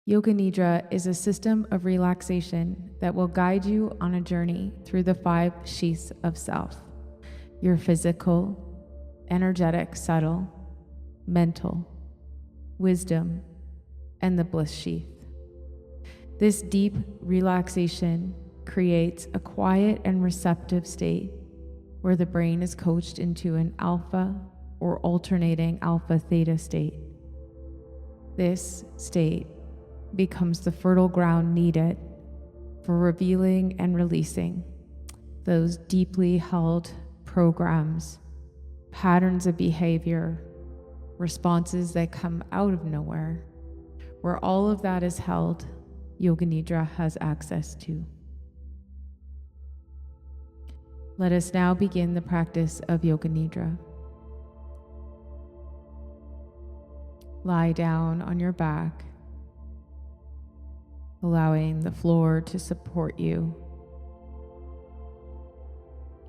Yoga Nidra is a system of relaxation that will guide you on a journey through the 5 sheaths of self: your physical, energetic, subtle, mental, wisdom, and the bliss sheath. This deep relaxation creates a quiet and receptive state where the brain is coached into an alpha or alternating alpha theta state. This state becomes the fertile ground needed for revealing and releasing those deeply held programs, patterns of behavior, responses that come out of nowhere. Where all of that is held, Yoga Nidra has access to. Let us now begin the practice of Yoga Nidra. Lie down on your back, allowing the floor to support you,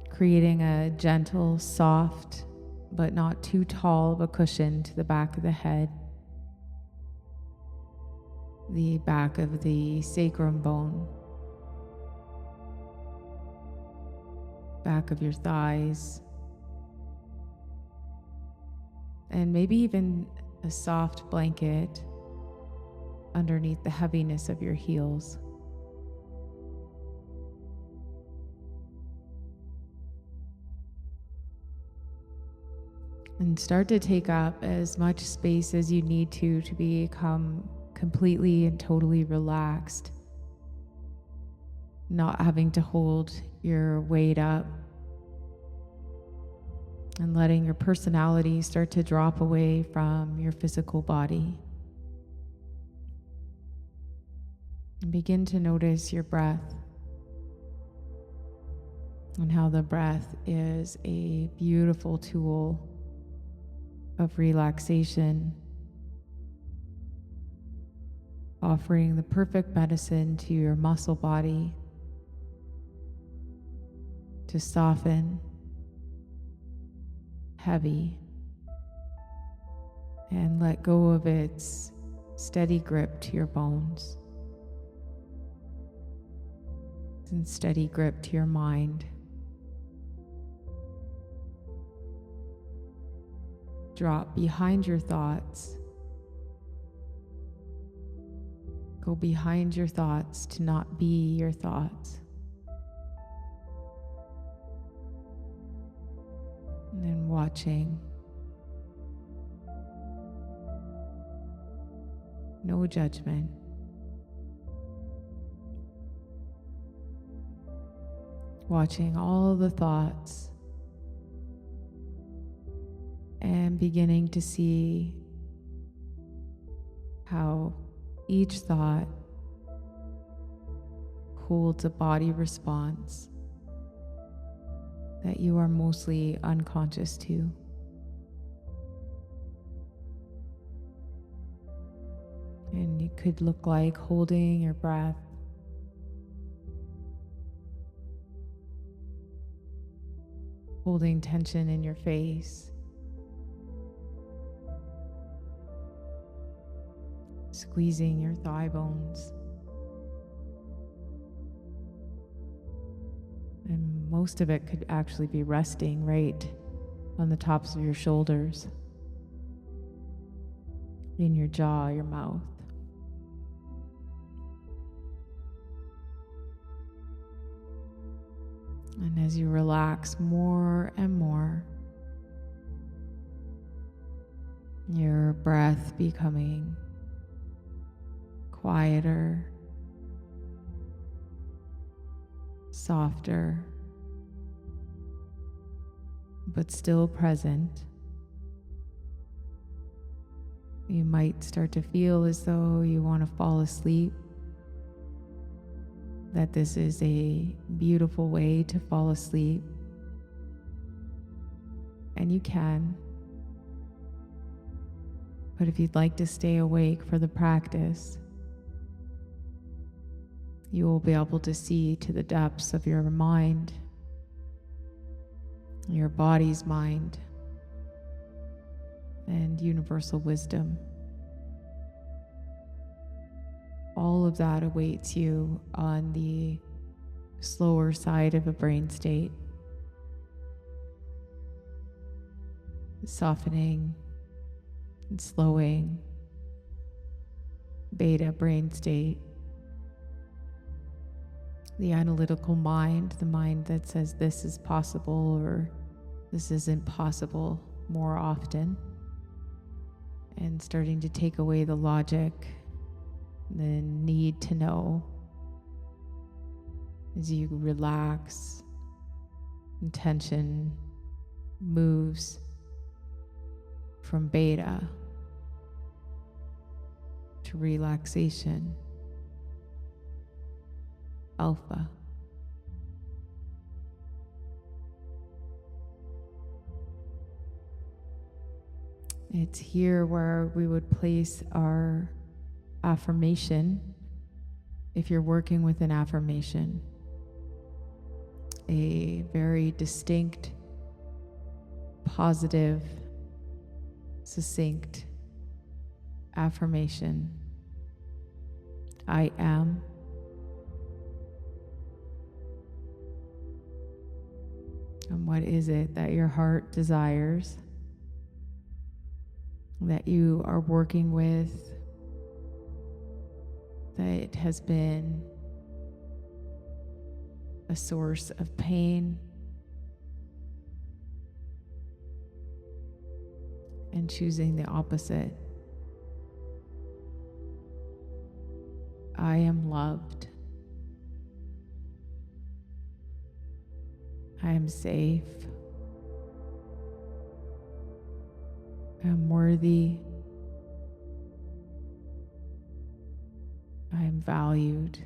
creating a gentle, soft, but not too tall of a cushion to the back of the head, the back of the sacrum bone, back of your thighs, and maybe even a soft blanket underneath the heaviness of your heels. And start to take up as much space as you need to become completely and totally relaxed, not having to hold your weight up, and letting your personality start to drop away from your physical body. And begin to notice your breath and how the breath is a beautiful tool of relaxation, offering the perfect medicine to your muscle body to soften, heavy, and let go of its steady grip to your bones and steady grip to your mind. Drop behind your thoughts. Go behind your thoughts to not be your thoughts. And then watching. No judgment. Watching all the thoughts and beginning to see how each thought holds a body response that you are mostly unconscious to. And it could look like holding your breath, holding tension in your face, squeezing your thigh bones. And most of it could actually be resting right on the tops of your shoulders, in your jaw, your mouth. And as you relax more and more, your breath becoming quieter, softer, but still present. You might start to feel as though you want to fall asleep, that this is a beautiful way to fall asleep, and you can. But if you'd like to stay awake for the practice, you will be able to see to the depths of your mind, your body's mind, and universal wisdom. all of that awaits you on the slower side of a brain state. Softening and slowing beta brain state. The analytical mind, the mind that says this is possible or this isn't possible more often. And starting to take away the logic, the need to know. As you relax, and tension moves from beta to relaxation, alpha. It's here where we would place our affirmation, if you're working with an affirmation, a very distinct, positive, succinct affirmation. I am. And what is it that your heart desires, that you are working with, that has been a source of pain, and choosing the opposite. I am loved. I am safe. I am worthy. I am valued.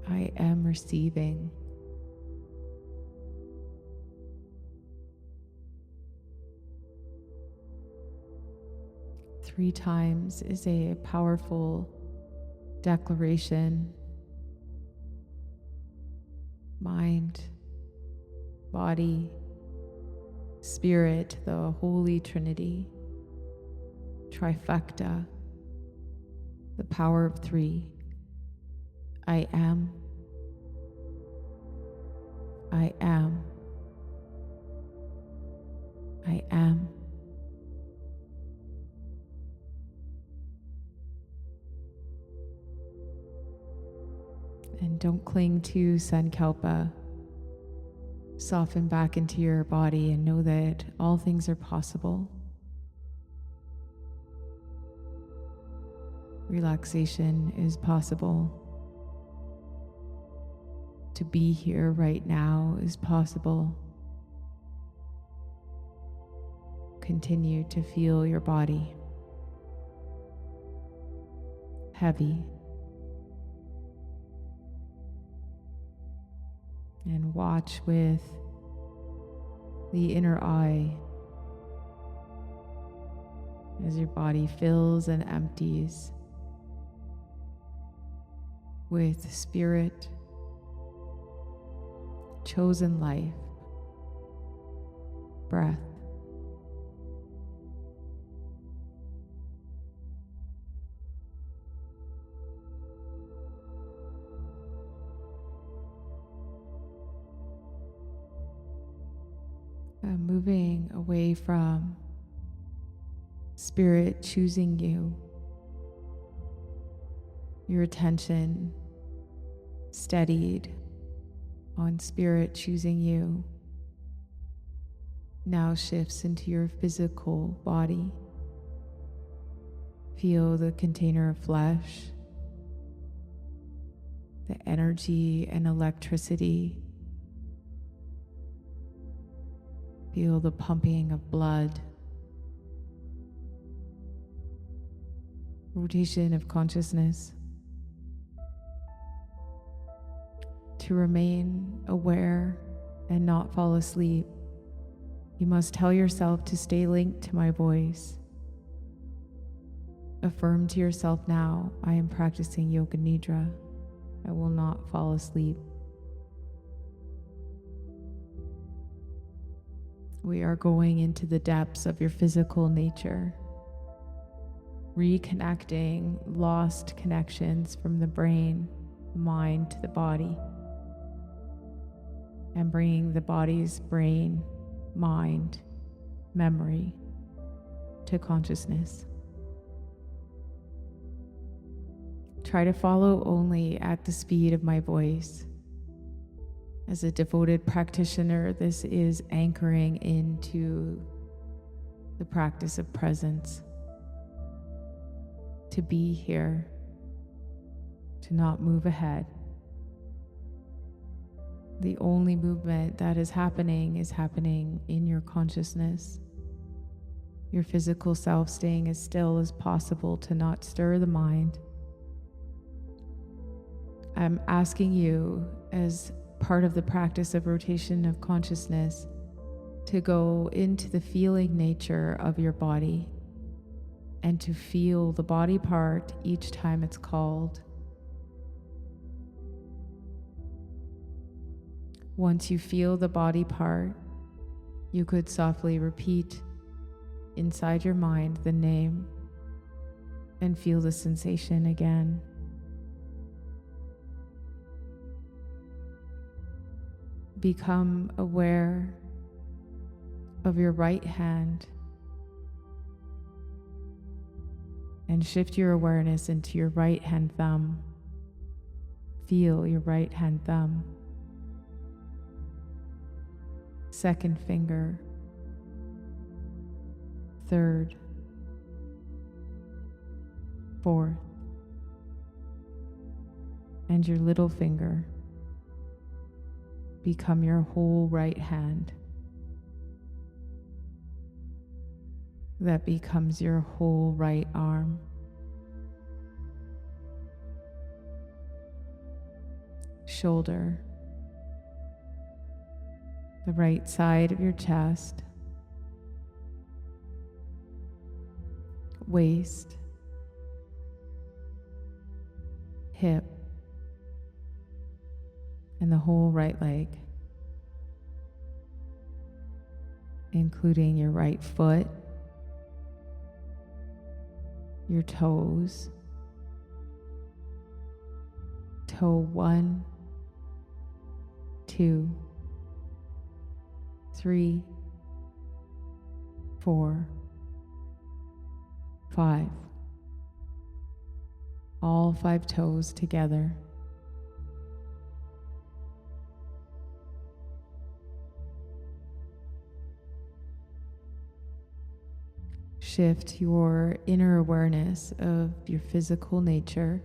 I am receiving. Three times is a powerful declaration. Mind, body, spirit, the Holy Trinity, trifecta, the power of three. I am. I am. I am. And don't cling to Sankalpa. Soften back into your body and know that all things are possible. Relaxation is possible. To be here right now is possible. Continue to feel your body heavy. And watch with the inner eye as your body fills and empties with spirit, chosen life, breath. Moving away from spirit choosing you, your attention steadied on spirit choosing you, now shifts into your physical body. Feel the container of flesh, the energy and electricity. Feel the pumping of blood, rotation of consciousness. To remain aware and not fall asleep, you must tell yourself to stay linked to my voice. Affirm to yourself now, I am practicing Yoga Nidra. I will not fall asleep. We are going into the depths of your physical nature. reconnecting lost connections from the brain, the mind to the body, and bringing the body's brain, mind, memory to consciousness. Try to follow only at the speed of my voice. As a devoted practitioner, this is anchoring into the practice of presence. To be here, to not move ahead. The only movement that is happening in your consciousness. Your physical self staying as still as possible to not stir the mind. I'm asking you, as part of the practice of rotation of consciousness, to go into the feeling nature of your body and to feel the body part each time it's called. Once you feel the body part, you could softly repeat inside your mind the name and feel the sensation again. Become aware of your right hand and shift your awareness into your right hand thumb. Feel your right hand thumb. Second finger, third, fourth, and your little finger become your whole right hand. That becomes your whole right arm. Shoulder, the right side of your chest, waist, hip, and the whole right leg, including your right foot, your toes, toe 1, 2, 3, 4, 5. All 5 toes together. Shift your inner awareness of your physical nature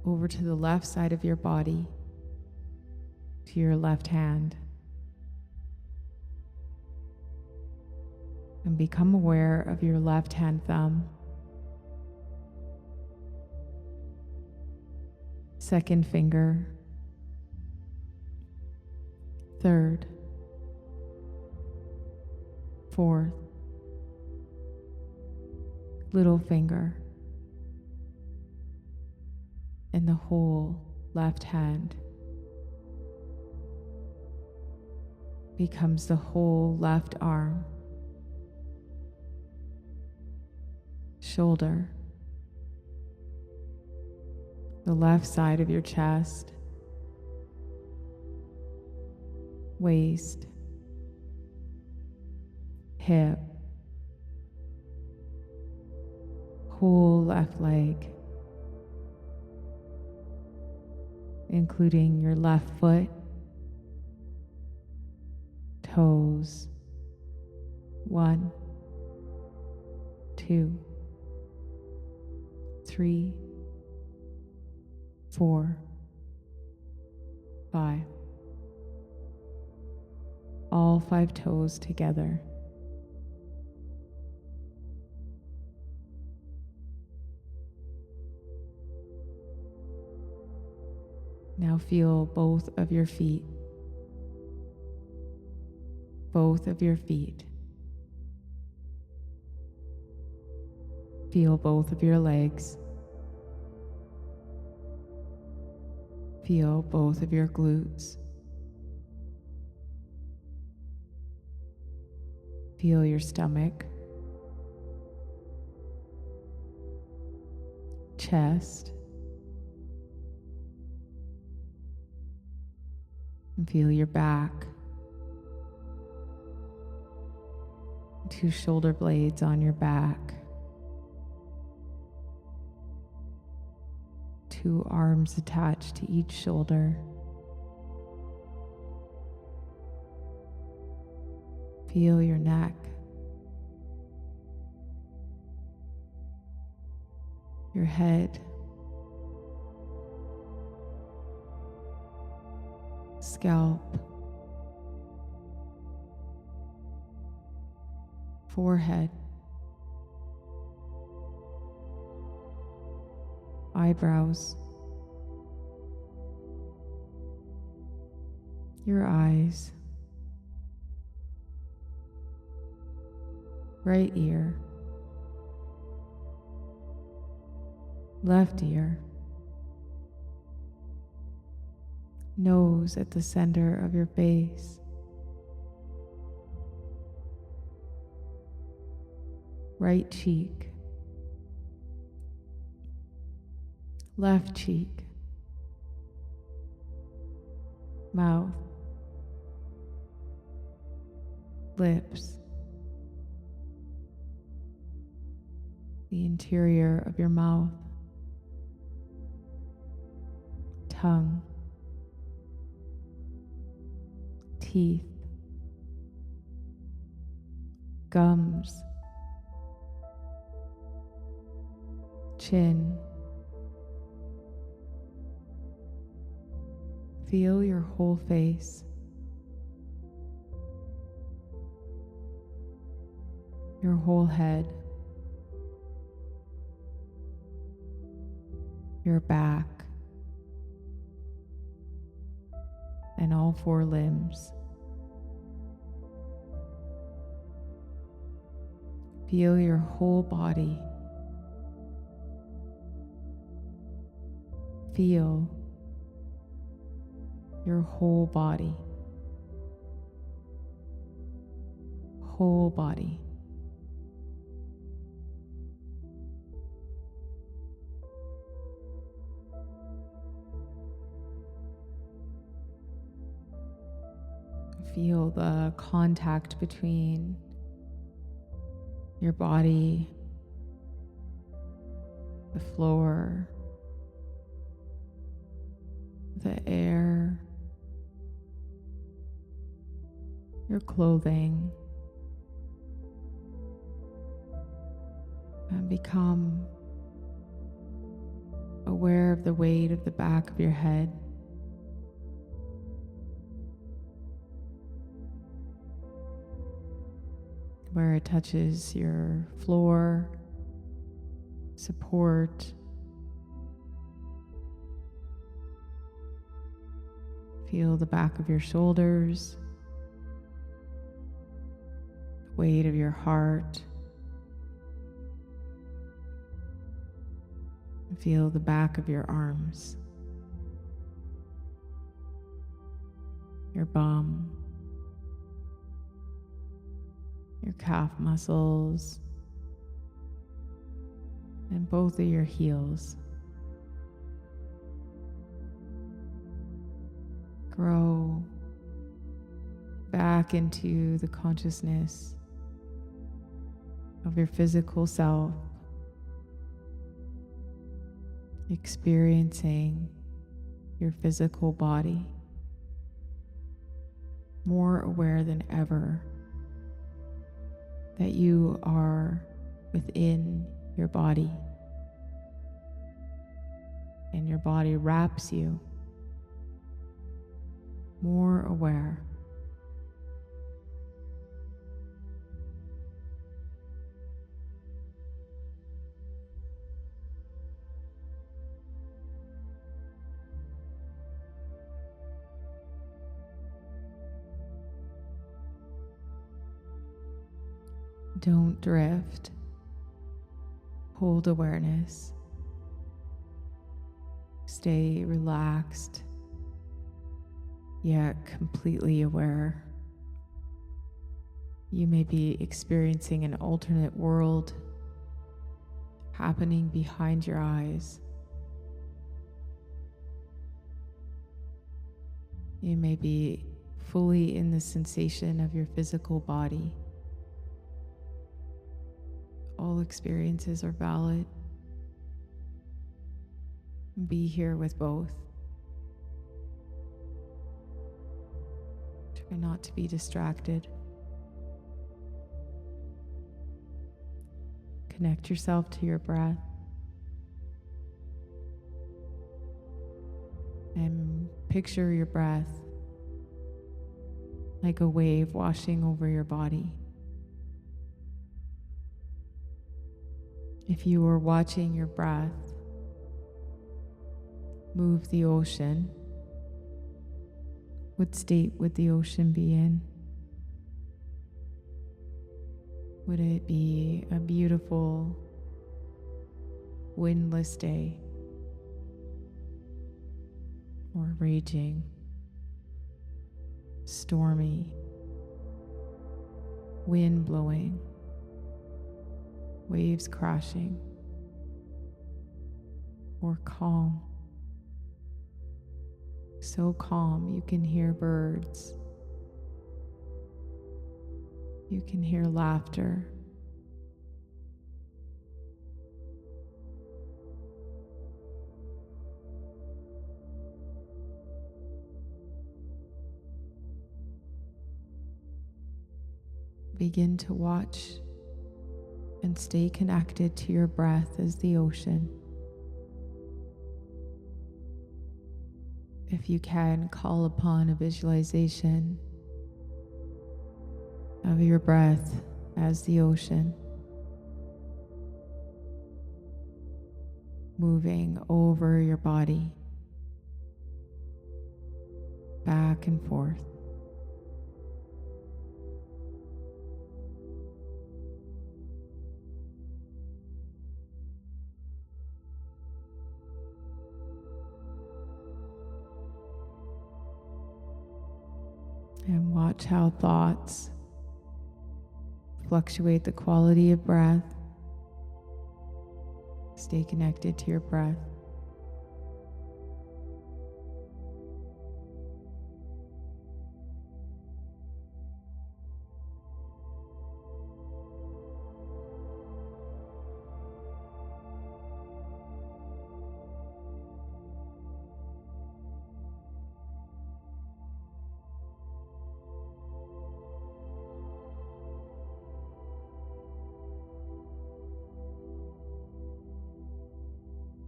over to the left side of your body, to your left hand, and become aware of your left hand thumb. Second finger, third, fourth, little finger, and the whole left hand becomes the whole left arm, shoulder, the left side of your chest, waist, hip, whole left leg, including your left foot, toes, 1, 2, 3, 4, 5. All 5 toes together. Now feel both of your feet. Both of your feet. Feel both of your legs. Feel both of your glutes. Feel your stomach. chest, and feel your back, 2 shoulder blades on your back, 2 arms attached to each shoulder. Feel your neck, your head, scalp, forehead, eyebrows, your eyes, right ear, left ear, nose at the center of your face, right cheek, left cheek, mouth, lips, the interior of your mouth, tongue, teeth, gums, chin. Feel your whole face. Your whole head. Your back. And all 4 limbs. Feel your whole body. Feel your whole body. Whole body. Feel the contact between your body, the floor, the air, your clothing, and become aware of the weight of the back of your head. Where it touches your floor, support. Feel the back of your shoulders, the weight of your heart. Feel the back of your arms, your bum, your calf muscles, and both of your heels. Grow back into the consciousness of your physical self, experiencing your physical body, more aware than ever that you are within your body, and your body wraps you. More aware. Don't drift. Hold awareness. Stay relaxed, yet completely aware. You may be experiencing an alternate world happening behind your eyes. You may be fully in the sensation of your physical body. All experiences are valid. Be here with both. Try not to be distracted. Connect yourself to your breath. And picture your breath like a wave washing over your body. If you were watching your breath move the ocean, what state would the ocean be in? Would it be a beautiful, windless day? Or raging, stormy, wind blowing, waves crashing? Or calm? So calm you can hear birds. You can hear laughter. Begin to watch and stay connected to your breath as the ocean. If you can, call upon a visualization of your breath as the ocean, moving over your body, back and forth. And watch how thoughts fluctuate the quality of breath. Stay connected to your breath.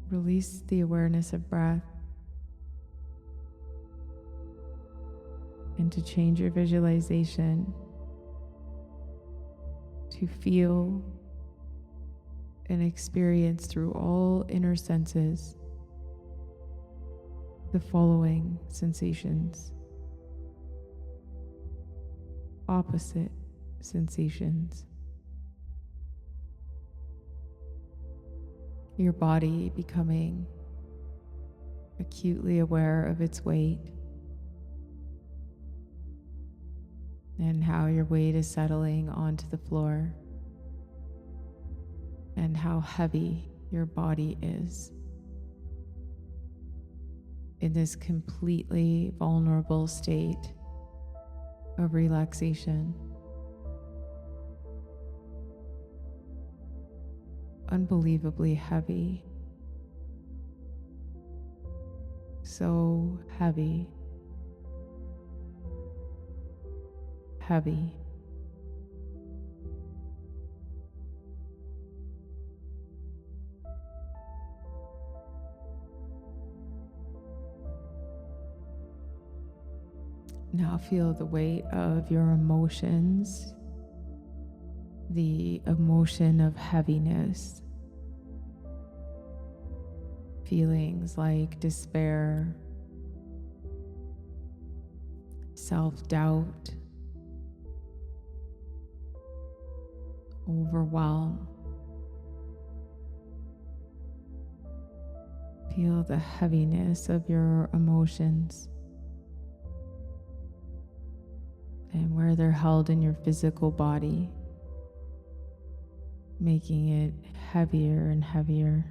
Release the awareness of breath, and to change your visualization to feel and experience through all inner senses the following sensations: opposite sensations. Your body becoming acutely aware of its weight and how your weight is settling onto the floor and how heavy your body is. In this completely vulnerable state of relaxation, unbelievably heavy, so heavy, heavy. Now feel the weight of your emotions, the emotion of heaviness, feelings like despair, self-doubt, overwhelm. Feel the heaviness of your emotions and where they're held in your physical body, making it heavier and heavier.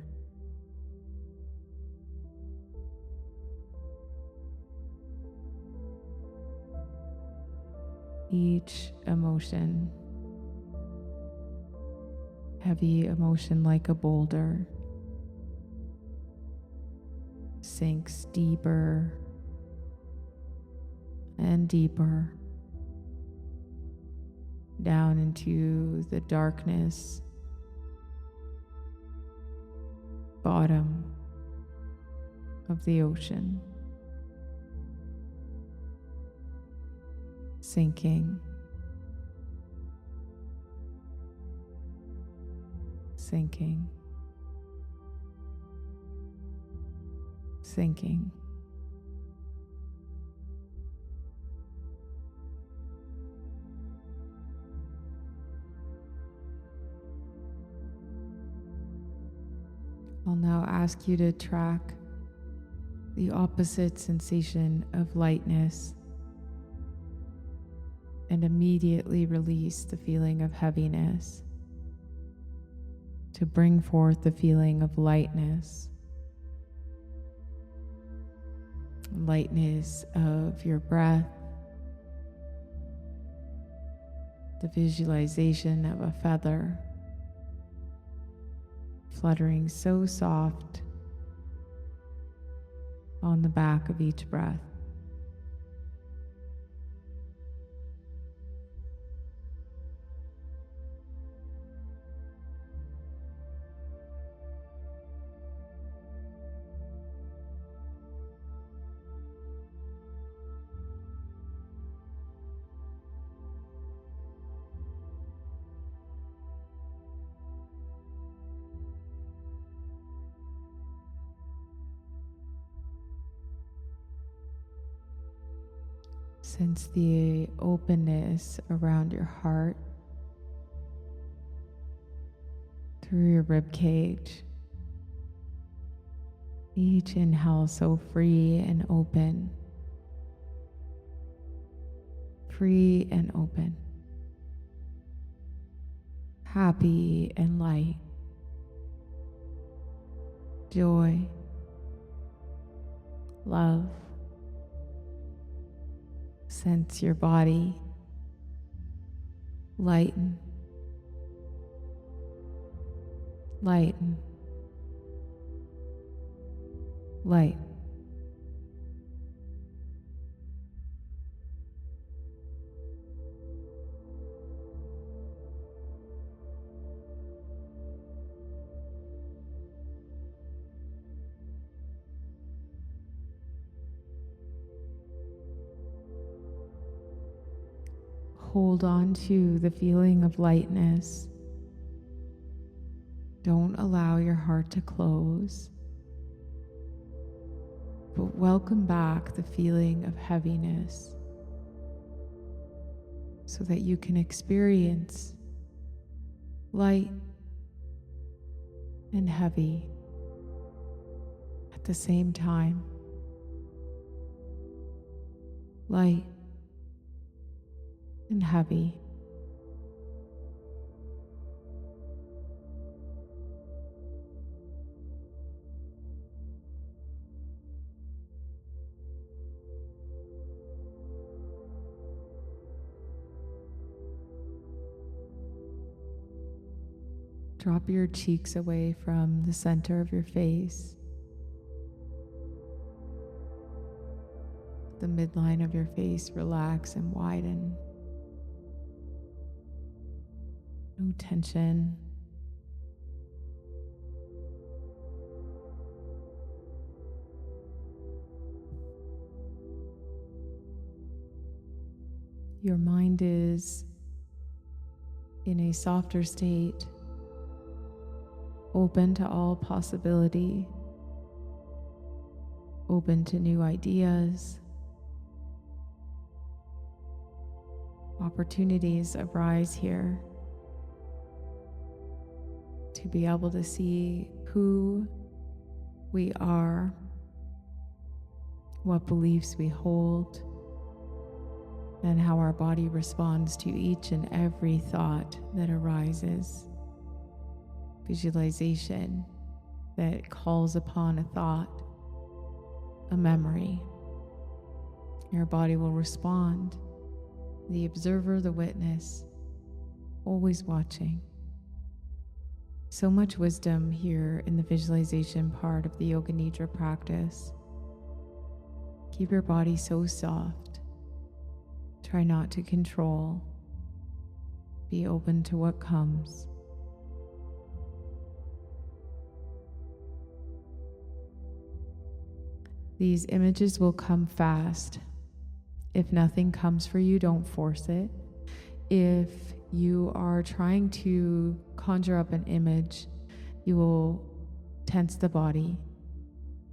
Each emotion, heavy emotion like a boulder, sinks deeper and deeper down into the darkness, bottom of the ocean, sinking, sinking, sinking. I'll now ask you to track the opposite sensation of lightness and immediately release the feeling of heaviness to bring forth the feeling of lightness. Lightness of your breath, the visualization of a feather fluttering so soft on the back of each breath. Sense the openness around your heart, through your rib cage. Each inhale so free and open. Free and open. Happy and light. Joy. Love. Sense your body lighten, lighten, light. Hold on to the feeling of lightness. Don't allow your heart to close, but welcome back the feeling of heaviness so that you can experience light and heavy at the same time. Light and heavy. Drop your cheeks away from the center of your face. The midline of your face relax and widen. No tension. Your mind is in a softer state, open to all possibility, open to new ideas. Opportunities arise here to be able to see who we are, what beliefs we hold, and how our body responds to each and every thought that arises. visualization that calls upon a thought, a memory. Your body will respond. The observer, the witness, always watching. So much wisdom here in the visualization part of the Yoga Nidra practice. Keep your body so soft. Try not to control. Be open to what comes. These images will come fast. If nothing comes for you, don't force it. If you are trying to conjure up an image, you will tense the body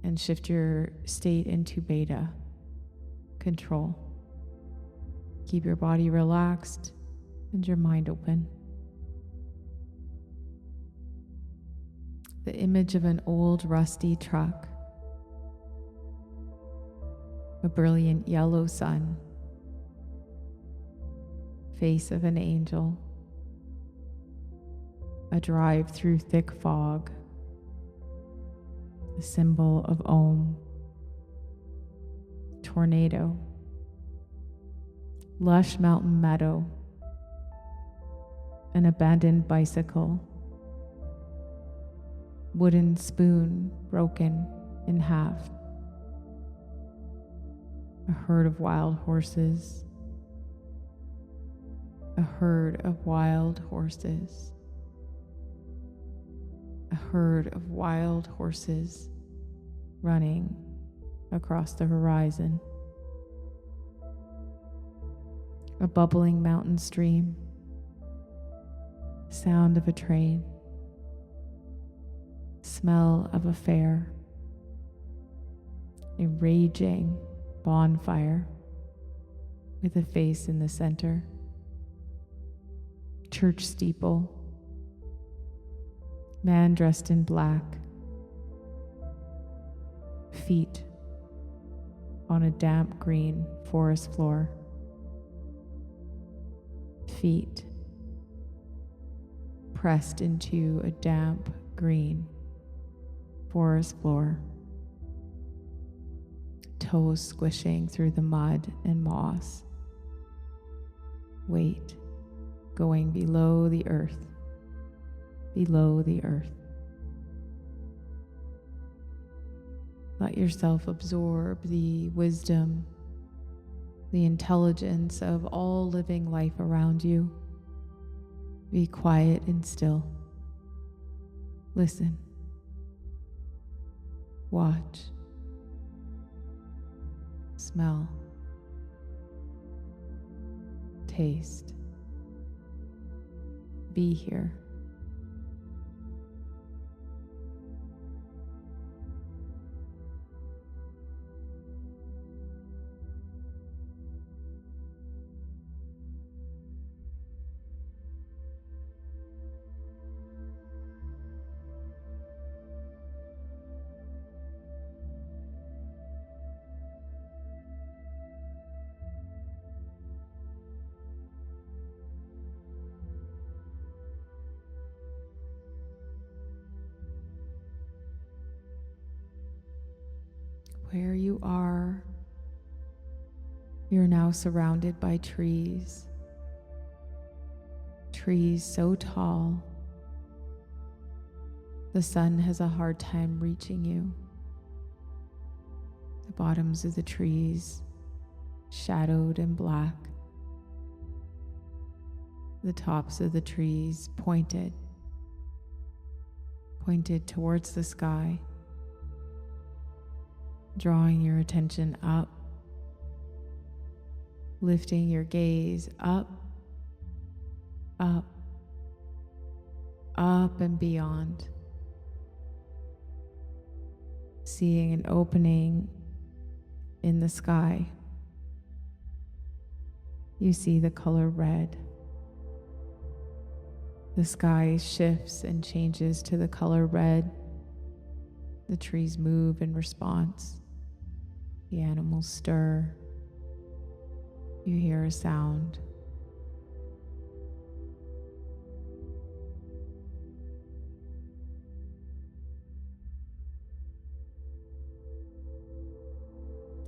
and shift your state into beta, control. Keep your body relaxed and your mind open. The image of an old rusty truck, a brilliant yellow sun, face of an angel, a drive through thick fog, the symbol of Om, tornado, lush mountain meadow, an abandoned bicycle, wooden spoon broken in half, a herd of wild horses, a herd of wild horses, a herd of wild horses running across the horizon, a bubbling mountain stream, sound of a train, smell of a fair, a raging bonfire with a face in the center, church steeple, man dressed in black, feet on a damp green forest floor, feet pressed into a damp green forest floor, toes squishing through the mud and moss, weight going below the earth, below the earth. Let yourself absorb the wisdom, the intelligence of all living life around you. Be quiet and still. Listen. Watch. Smell. Taste. Be here. Where you are, you're now surrounded by trees. Trees so tall, the sun has a hard time reaching you. The bottoms of the trees shadowed and black. The tops of the trees pointed towards the sky, drawing your attention up, lifting your gaze up, up, up and beyond, seeing an opening in the sky. You see the color red. The sky shifts and changes to the color red. The trees move in response. The animals stir. You hear a sound.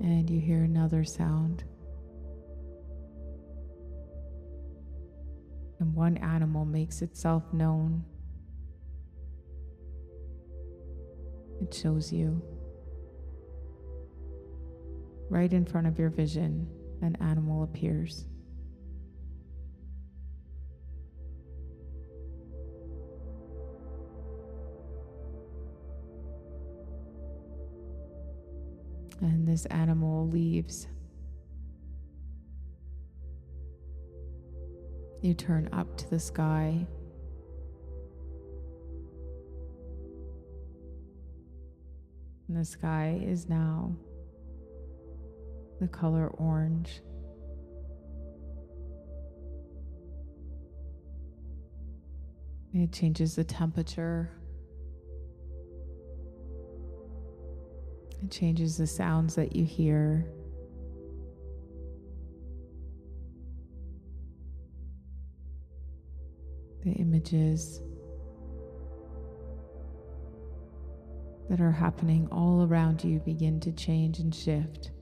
And you hear another sound. And one animal makes itself known. It shows you. Right in front of your vision, an animal appears. And this animal leaves. You turn up to the sky. And the sky is now the color orange. It changes the temperature. It changes the sounds that you hear. The images that are happening all around you begin to change and shift.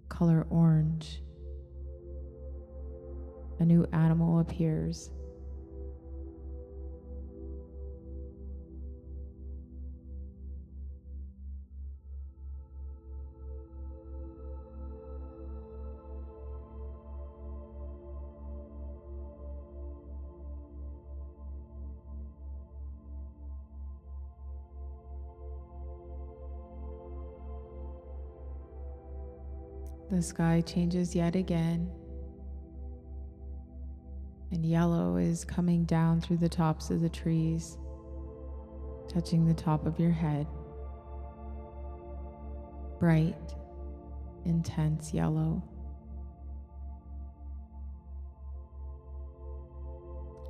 Color orange. A new animal appears. The sky changes yet again, and yellow is coming down through the tops of the trees, touching the top of your head. Bright, intense yellow.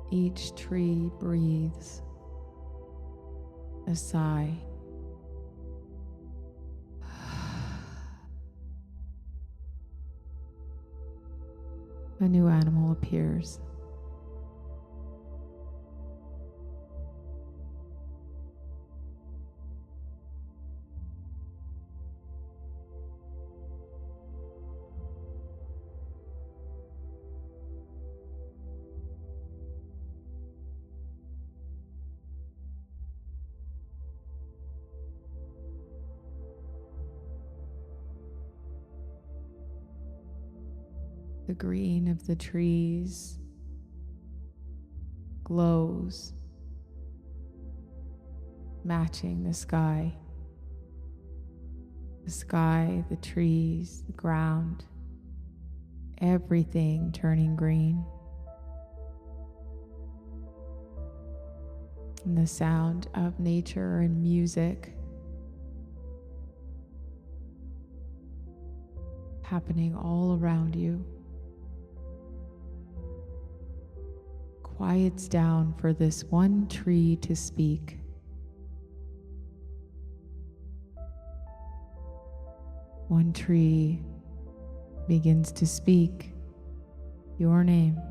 Each tree breathes a sigh. A new animal appears. The green of the trees glows, matching the sky. The sky, the trees, the ground, everything turning green. And the sound of nature and music happening all around you quiets down for this one tree to speak. One tree begins to speak your name.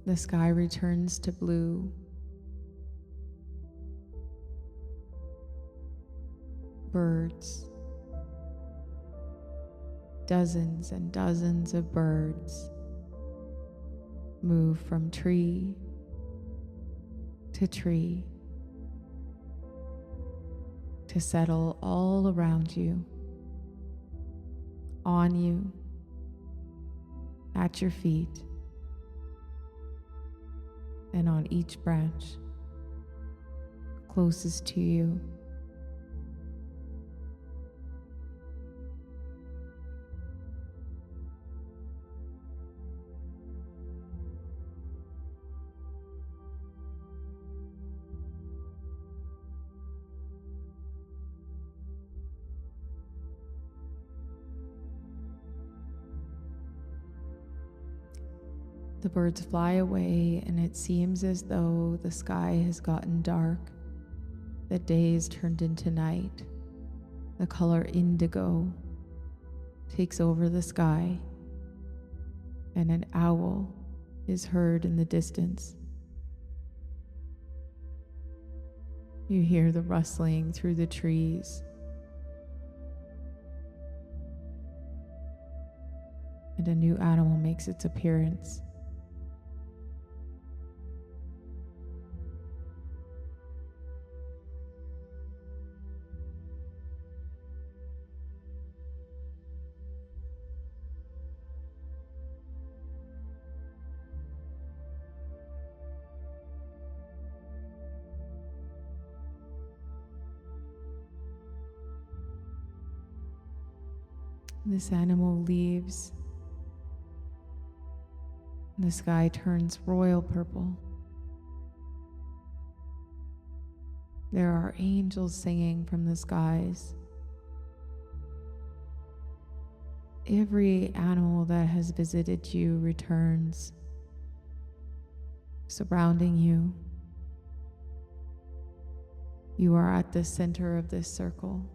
The sky returns to blue. Birds, dozens and dozens of birds, move from tree to tree to settle all around you, on you, at your feet, and on each branch closest to you. The birds fly away, and it seems as though the sky has gotten dark. The day is turned into night. The color indigo takes over the sky, and an owl is heard in the distance. You hear the rustling through the trees, and a new animal makes its appearance. This animal leaves. The sky turns royal purple. There are angels singing from the skies. Every animal that has visited you returns, surrounding you. You are at the center of this circle.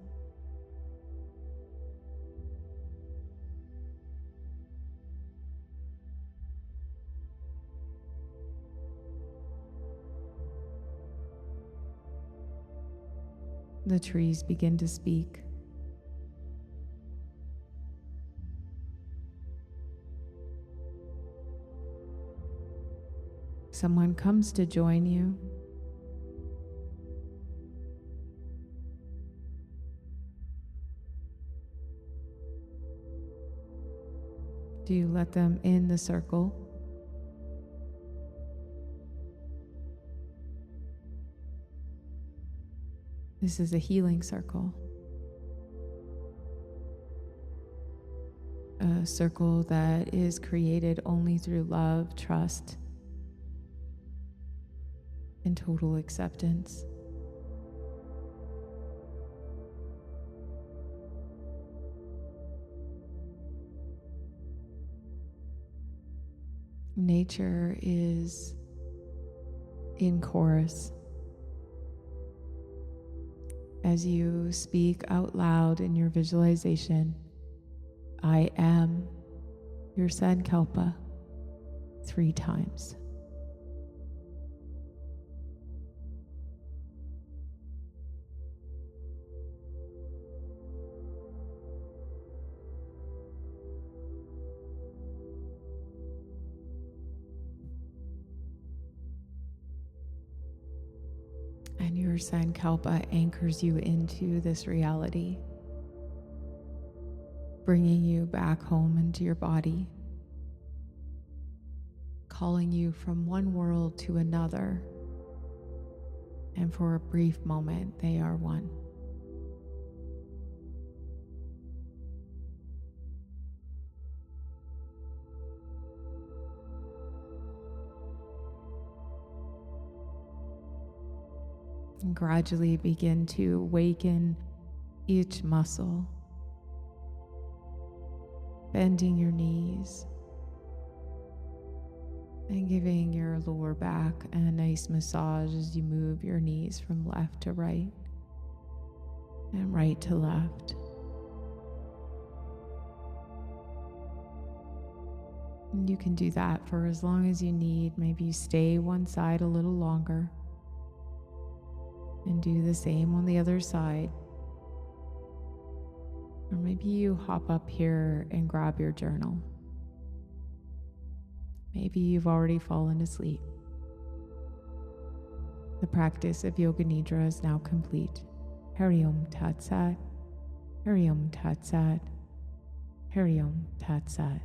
The trees begin to speak. Someone comes to join you. Do you let them in the circle? This is a healing circle. A circle that is created only through love, trust, and total acceptance. Nature is in chorus. As you speak out loud in your visualization, I am your Sankalpa 3 times. And your Sankalpa anchors you into this reality, bringing you back home into your body, calling you from one world to another, and for a brief moment they are one. And gradually begin to awaken each muscle, bending your knees and giving your lower back a nice massage as you move your knees from left to right and right to left. And you can do that for as long as you need. Maybe you stay one side a little longer and do the same on the other side. Or maybe you hop up here and grab your journal. Maybe you've already fallen asleep. The practice of Yoga Nidra is now complete. Hari Om Tat Sat, Hari Om Tat Sat, Hari Om Tat Sat.